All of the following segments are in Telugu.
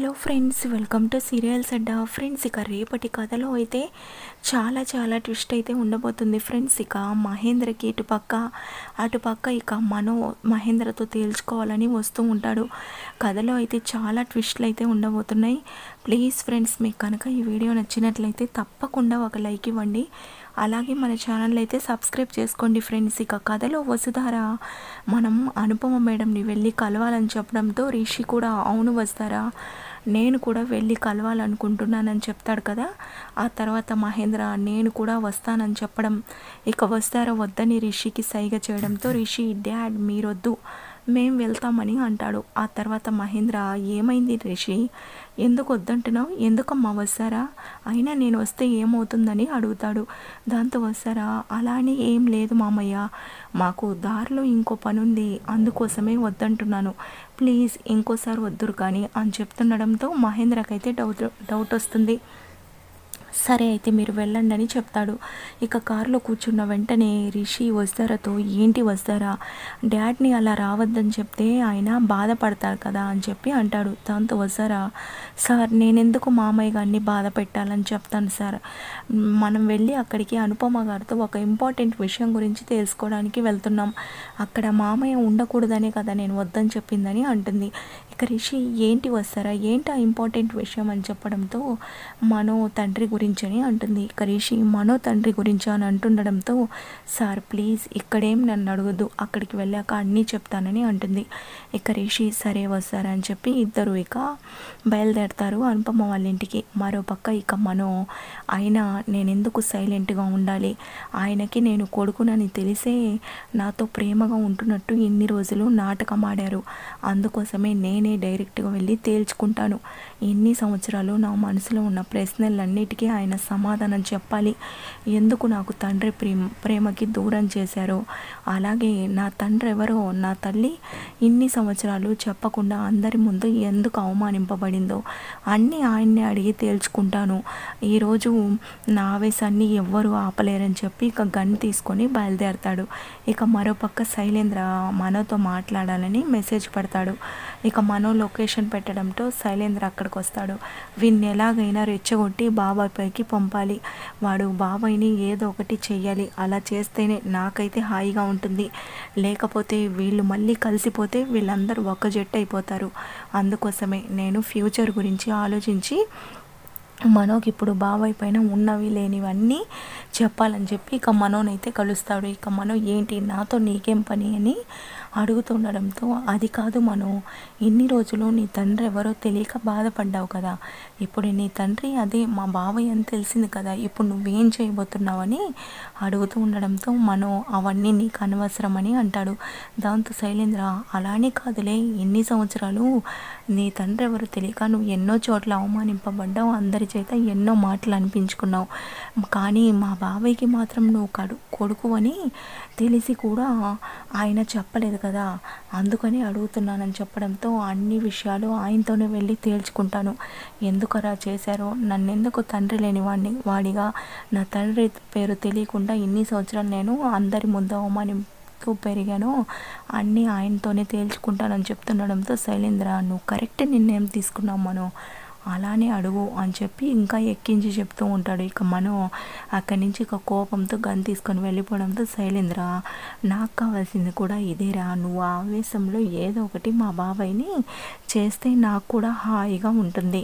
Hello friends, welcome to serials Adda. Friends, ఇక రేపటి కథలో అయితే చాలా ట్విస్ట్ అయితే ఉండబోతుంది ఫ్రెండ్స్. ఇక మహేంద్రకి అటుపక్క ఇక మనో మహేంద్రతో తేల్చుకోవాలని వస్తూ ఉంటాడు. కథలో అయితే చాలా ట్విస్ట్లు అయితే ఉండబోతున్నాయి. ప్లీజ్ ఫ్రెండ్స్, మీకు కనుక ఈ వీడియో నచ్చినట్లయితే తప్పకుండా ఒక లైక్ ఇవ్వండి. అలాగే మన ఛానల్ అయితే సబ్స్క్రైబ్ చేసుకోండి ఫ్రెండ్స్. ఇక కథలో వసుధార మనం అనుపమ మేడంని వెళ్ళి కలవాలని చెప్పడంతో రిషి కూడా అవును వస్తారా, నేను కూడా వెళ్ళి కలవాలనుకుంటున్నానని చెప్తాడు కదా. ఆ తర్వాత మహేంద్ర నేను కూడా వస్తానని చెప్పడం, ఇక వస్తారా వద్దని రిషికి సైగ చేయడంతో రిషి డాడ్ మీరొద్దు మేం వెళ్తామని అంటాడు. ఆ తర్వాత మహేంద్ర ఏమైంది రిషి, ఎందుకు వద్దంటున్నావు, ఎందుకమ్మా వస్తారా, అయినా నేను వస్తే ఏమవుతుందని అడుగుతాడు. దాంతో వస్తారా అలా అని ఏం లేదు మామయ్య, మాకు దారిలో ఇంకో పని ఉంది, అందుకోసమే వద్దంటున్నాను, ప్లీజ్ ఇంకోసారి వద్దురు కానీ అని చెప్తుండడంతో మహేంద్రకైతే డౌట్ వస్తుంది. సరే అయితే మీరు వెళ్ళండి అని చెప్తాడు. ఇక కారులో కూర్చున్న వెంటనే రిషి వస్తారతో ఏంటి వస్తారా, డాడ్ని అలా రావద్దని చెప్తే ఆయన బాధపడతారు కదా అని చెప్పి అంటాడు. దాంతో వస్తారా సార్ నేనెందుకు మామయ్య గారిని బాధ పెట్టాలని చెప్తాను సార్, మనం వెళ్ళి అక్కడికి అనుపమ గారితో ఒక ఇంపార్టెంట్ విషయం గురించి తెలుసుకోవడానికి వెళ్తున్నాం, అక్కడ మామయ్య ఉండకూడదనే కదా నేను వద్దని చెప్పిందని అంటుంది. ఇక రిషి ఏంటి వస్తారా ఏంటి ఆ ఇంపార్టెంట్ విషయం అని చెప్పడంతో మనో తండ్రి గురించి అని అంటుంది. ఇక రిషి మనో తండ్రి గురించి అని అంటుండడంతో సార్ ప్లీజ్ ఇక్కడేం నన్ను అడగద్దు, అక్కడికి వెళ్ళాక అన్నీ చెప్తానని అంటుంది. ఇక రిషి సరే వస్తారా అని చెప్పి ఇద్దరు ఇక బయలుదేరతారు అనుపమ వాళ్ళ ఇంటికి. మరోపక్క ఇక మనో అయినా నేను ఎందుకు సైలెంట్గా ఉండాలి, ఆయనకి నేను కొడుకునని తెలిసే నాతో ప్రేమగా ఉంటున్నట్టు ఇన్ని రోజులు నాటకం ఆడారు, అందుకోసమే నేనే డైరెక్ట్గా వెళ్ళి తేల్చుకుంటాను, ఎన్ని సంవత్సరాలు నా మనసులో ఉన్న ప్రశ్నలన్నిటికీ ఆయన సమాధానం చెప్పాలి, ఎందుకు నాకు తండ్రి ప్రేమకి దూరం చేశారో, అలాగే నా తండ్రి ఎవరో నా తల్లి ఇన్ని సంవత్సరాలు చెప్పకుండా అందరి ముందు ఎందుకు అవమానింపబడిందో అన్నీ ఆయన్ని అడిగి తేల్చుకుంటాను, ఈరోజు నా ఆవేశాన్ని ఎవ్వరూ ఆపలేరని చెప్పి ఇక గన్ తీసుకొని బయలుదేరతాడు. ఇక మరోపక్క శైలేంద్ర మనోతో మాట్లాడాలని మెసేజ్ పెడతాడు. ఇక మనో లొకేషన్ పెట్టడంతో శైలేంద్ర అక్కడికి వస్తాడు. వీన్ని ఎలాగైనా రెచ్చగొట్టి బాబాయ్ పైకి పంపాలి, వాడు బాబాయ్ని ఏదో ఒకటి చెయ్యాలి, అలా చేస్తేనే నాకైతే హాయిగా ఉంటుంది, లేకపోతే వీళ్ళు మళ్ళీ కలిసిపోతే వీళ్ళందరూ ఒక జట్టు అయిపోతారు, అందుకోసమే నేను ఫ్యూచర్ గురించి ఆలోచించి మనోకి ఇప్పుడు బాబాయ్ పైన ఉన్నవి లేనివన్నీ చెప్పాలని చెప్పి ఇక మనోనైతే కలుస్తాడు. ఇక మనో ఏంటి నాతో నీకేం పని అని అడుగుతుండడంతో అది కాదు మనో, ఇన్ని రోజులు నీ తండ్రి ఎవరో తెలియక బాధపడ్డావు కదా, ఇప్పుడు నీ తండ్రి అదే మా బాబాయ్ అని తెలిసింది కదా, ఇప్పుడు నువ్వేం చేయబోతున్నావని అడుగుతూ ఉండడంతో మనో అవన్నీ నీకు అనవసరమని అంటాడు. దాంతో శైలేంద్ర అలానే కాదులే, ఎన్ని సంవత్సరాలు నీ తండ్రి ఎవరో తెలియక నువ్వు ఎన్నో చోట్ల అవమానింపబడ్డావు, అందరి చేత ఎన్నో మాటలు అనిపించుకున్నావు, కానీ మా బాబాయ్కి మాత్రం నువ్వు కొడుకు అని తెలిసి కూడా ఆయన చెప్పలేదు కదా, అందుకని అడుగుతున్నానని చెప్పడంతో అన్ని విషయాలు ఆయనతోనే వెళ్ళి తేల్చుకుంటాను, ఎందుకరా చేశారో, నన్నెందుకు తండ్రి లేని వాడిగా నా తండ్రి పేరు తెలియకుండా ఇన్ని సంవత్సరాలు నేను అందరి ముందు అవమానిస్తూ పెరిగాను, అన్నీ ఆయనతోనే తేల్చుకుంటానని చెప్తుండడంతో శైలేంద్ర నువ్వు కరెక్ట్ నిర్ణయం తీసుకున్నావు మనో, అలానే అడుగు అని చెప్పి ఇంకా ఎక్కించి చెప్తూ ఉంటాడు. ఇక మనో అక్కడి నుంచి ఇక కోపంతో గన్ తీసుకొని వెళ్ళిపోవడంతో శైలేంద్ర నాకు కావాల్సింది కూడా ఇదేరా, నువ్వు ఆవేశంలో ఏదో ఒకటి మా బాబాయ్ని చేస్తే నాకు కూడా హాయిగా ఉంటుంది,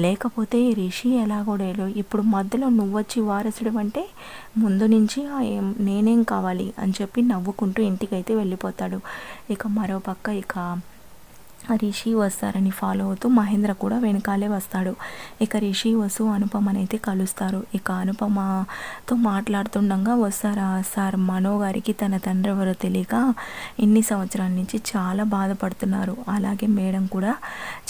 లేకపోతే రిషి ఎలాగోడేలో ఇప్పుడు మధ్యలో నువ్వొచ్చి వారసుడు అంటే ముందు నుంచి నేనేం కావాలి అని చెప్పి నవ్వుకుంటూ ఇంటికైతే వెళ్ళిపోతాడు. ఇక మరోపక్క ఇక రిషి వస్తారని ఫాలో అవుతూ మహేంద్ర కూడా వెనకాలే వస్తాడు. ఇక రిషి వసు అనుపమనైతే కలుస్తారు. ఇక అనుపమతో మాట్లాడుతుండగా వస్తారా సార్ మనో గారికి తన తండ్రి ఎవరో తెలియక ఇన్ని సంవత్సరాల నుంచి చాలా బాధపడుతున్నారు, అలాగే మేడం కూడా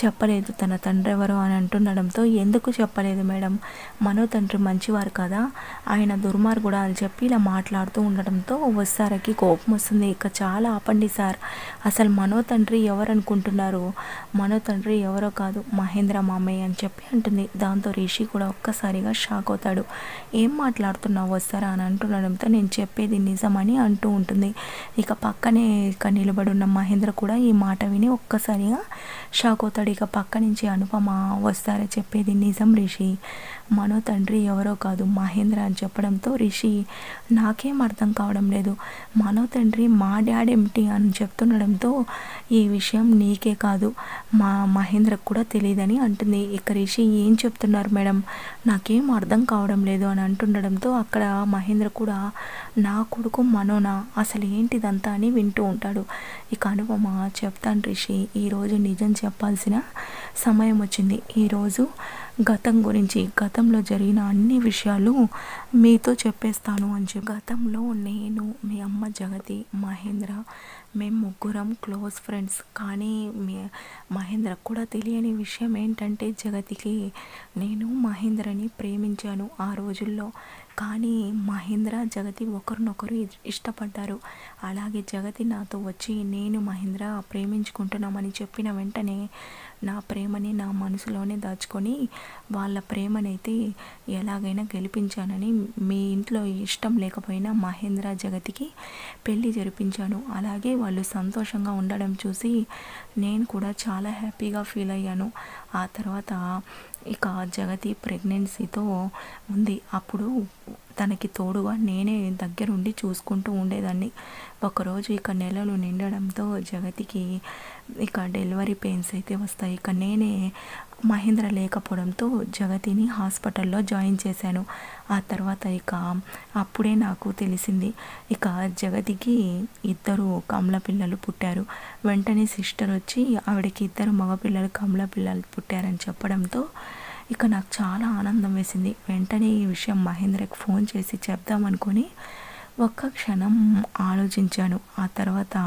చెప్పలేదు తన తండ్రి ఎవరో అని అంటుండడంతో ఎందుకు చెప్పలేదు మేడం, మనో తండ్రి మంచివారు కదా, ఆయన దుర్మార్గుడా అని చెప్పి ఇలా మాట్లాడుతూ ఉండడంతో వస్తారకి కోపం వస్తుంది. ఇక చాలా ఆపండి సార్, అసలు మనో తండ్రి ఎవరు అనుకుంటున్నారు, చెప్తున్నారు. మనో తండ్రి ఎవరో కాదు మహేంద్ర మామయ్య అని చెప్పి అంటుంది. దాంతో రిషి కూడా ఒక్కసారిగా షాక్ అవుతాడు. ఏం మాట్లాడుతున్నావు వస్తారా అని అంటుండడంతో నేను చెప్పేది నిజమని అంటూ ఉంటుంది. ఇక పక్కనే నిలబడున్న మహేంద్ర కూడా ఈ మాట విని ఒక్కసారిగా షాక్ అవుతాడు. ఇక పక్క నుంచి అనుపమ వస్తారా చెప్పేది నిజం రిషి, మనో తండ్రి ఎవరో కాదు మహేంద్ర అని చెప్పడంతో రిషి నాకేం అర్థం కావడం లేదు, మనో తండ్రి మా డాడ్ ఏమిటి అని చెప్తుండడంతో ఈ విషయం నీకే కాదు మా మహేంద్రకు కూడా తెలియదని అంటుంది. ఇక రిషి ఏం చెప్తున్నారు మేడం, నాకేం అర్థం కావడం లేదు అని అంటుండడంతో అక్కడ మహేంద్ర కూడా నా కొడుకు మనోనా, అసలు ఏంటిదంతా అని వింటూ ఉంటాడు. ఇక అనుపమ చెప్తాను రిషి, ఈరోజు నిజం చెప్పాల్సిన సమయం వచ్చింది. ఈరోజు గతం గురించి, గతంలో జరిగిన అన్ని విషయాలు మీతో చెప్పేస్తాను అని చెప్పి, గతంలో నేను, మీ అమ్మ జగతి, మహేంద్ర మేము ముగ్గురం క్లోజ్ ఫ్రెండ్స్. కానీ మహేంద్రకు కూడా తెలియని విషయం ఏంటంటే జగతికి నేను మహేంద్రని ప్రేమించాను ఆ రోజుల్లో. కానీ మహేంద్ర జగతి ఒకరినొకరు ఇష్టపడ్డారు. అలాగే జగతి నాతో వచ్చి నేను మహేంద్ర ప్రేమించుకుంటున్నామని చెప్పిన వెంటనే నా ప్రేమని నా మనసులోనే దాచుకొని వాళ్ళ ప్రేమనైతే ఎలాగైనా గెలిపించానని, మీ ఇంట్లో ఇష్టం లేకపోయినా మహేంద్ర జగతికి పెళ్ళి జరిపించాను. అలాగే వాళ్ళు సంతోషంగా ఉండడం చూసి నేను కూడా చాలా హ్యాపీగా ఫీల్ అయ్యాను. ఆ తర్వాత ఇక జగతి ప్రెగ్నెన్సీతో ఉంది. అప్పుడు తనకి తోడుగా నేనే దగ్గరుండి చూసుకుంటూ ఉండేదాన్ని. ఒకరోజు ఇక నెలలు నిండడంతో జగతికి ఇక డెలివరీ పెయిన్స్ అయితే వస్తాయి. ఇక నేనే మహేంద్ర లేకపోవడంతో జగతిని హాస్పిటల్లో జాయిన్ చేశాను. ఆ తర్వాత ఇక అప్పుడే నాకు తెలిసింది ఇక జగతికి 2 కమల పిల్లలు పుట్టారు. వెంటనే సిస్టర్ వచ్చి ఆవిడకి 2 మగపిల్లలు కమల పిల్లలు పుట్టారని చెప్పడంతో ఇక నాకు చాలా ఆనందం వేసింది. వెంటనే ఈ విషయం మహేంద్రకి ఫోన్ చేసి చెప్దామనుకొని ఒక్క క్షణం ఆలోచించాను. ఆ తర్వాత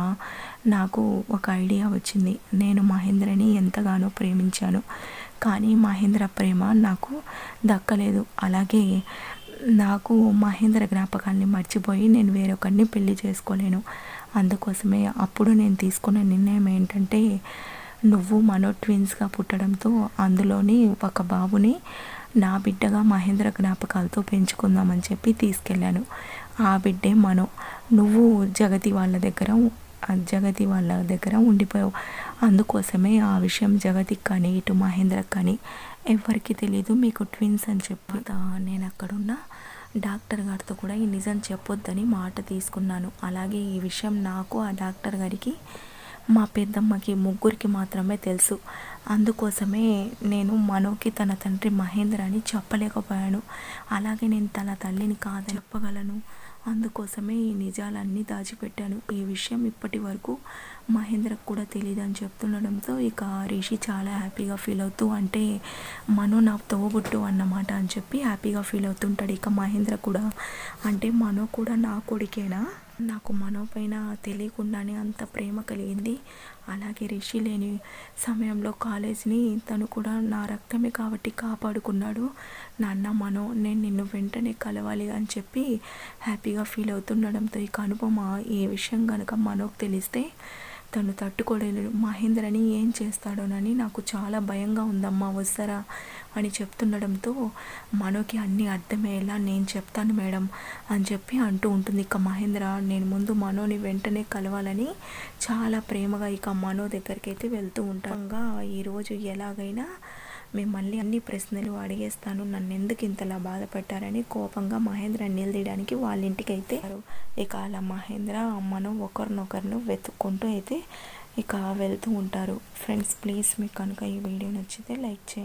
నాకు ఒక ఐడియా వచ్చింది. నేను మహేంద్రని ఎంతగానో ప్రేమించాను, కానీ మహేంద్ర ప్రేమ నాకు దక్కలేదు. అలాగే నాకు మహేంద్ర జ్ఞాపకాన్ని మర్చిపోయి నేను వేరొకరిని పెళ్లి చేసుకోలేను. అందుకోసమే అప్పుడు నేను తీసుకున్న నిర్ణయం ఏంటంటే, నువ్వు మనో ట్విన్స్గా పుట్టడంతో అందులోని ఒక బాబుని నా బిడ్డగా మహేంద్ర జ్ఞాపకాలతో పెంచుకుందామని చెప్పి తీసుకెళ్ళాను. ఆ బిడ్డే మనో. నువ్వు జగతి వాళ్ళ దగ్గర ఉండిపోయావు. అందుకోసమే ఆ విషయం జగతికి కానీ ఇటు మహేంద్రకు కానీ ఎవరికి తెలీదు, మీకు ట్విన్స్ అని చెప్పి నేను అక్కడున్న డాక్టర్ గారితో కూడా ఈ నిజం చెప్పొద్దని మాట తీసుకున్నాను. అలాగే ఈ విషయం నాకు, ఆ డాక్టర్ గారికి, మా పెద్దమ్మకి, ముగ్గురికి మాత్రమే తెలుసు. అందుకోసమే నేను మనోకి తన తండ్రి మహేంద్ర అని చెప్పలేకపోయాను. అలాగే నేను తన తల్లిని కాదని చెప్పగలను. అందుకోసమే ఈ నిజాలన్నీ దాచిపెట్టాను. ఈ విషయం ఇప్పటి వరకు మహేంద్రకు కూడా తెలియదు అని చెప్తుండడంతో ఇక రిషి చాలా హ్యాపీగా ఫీల్ అవుతూ, అంటే మనో నా తోబుట్టు అన్నమాట అని చెప్పి హ్యాపీగా ఫీల్ అవుతుంటాడు. ఇక మహేంద్ర కూడా, అంటే మనో కూడా నా కొడుకేనా, నాకు మనో పైన తెలియకుండానే అంత ప్రేమ కలిగింది. అలాగే రిషి లేని సమయంలో కాలేజీని తను కూడా నా రక్తమే కాబట్టి కాపాడుకున్నాడు. నాన్న మనో, నేను నిన్ను వెంటనే కలవాలి అని చెప్పి హ్యాపీగా ఫీల్ అవుతుండడంతో ఇక అనుపమ ఈ విషయం కనుక మనోకి తెలిస్తే తను తట్టుకోలేడు. మహేంద్రని ఏం చేస్తాడోనని నాకు చాలా భయంగా ఉందమ్మా వస్తారా అని చెప్తుండడంతో మనోకి అన్నీ అర్థమయ్యేలా నేను చెప్తాను మేడం అని చెప్పి అంటూ ఉంటుంది. ఇక మహేంద్ర నేను ముందు మనోని వెంటనే కలవాలని చాలా ప్రేమగా ఇక మనో దగ్గరికి అయితే వెళ్తూ ఉంటాగా, ఈరోజు ఎలాగైనా మిమ్మల్ని అన్ని ప్రశ్నలు అడిగేస్తాను, నన్ను ఎందుకు ఇంతలా బాధపెట్టారని కోపంగా మహేంద్ర నిలదీయడానికి వాళ్ళ ఇంటికి అయితే ఇక అలా మహేంద్ర మనం ఒకరినొకరిని వెతుక్కుంటూ అయితే ఇక వెళ్తూ ఉంటారు. ఫ్రెండ్స్ ప్లీజ్ మీకు కనుక ఈ వీడియో నచ్చితే లైక్ చేయండి.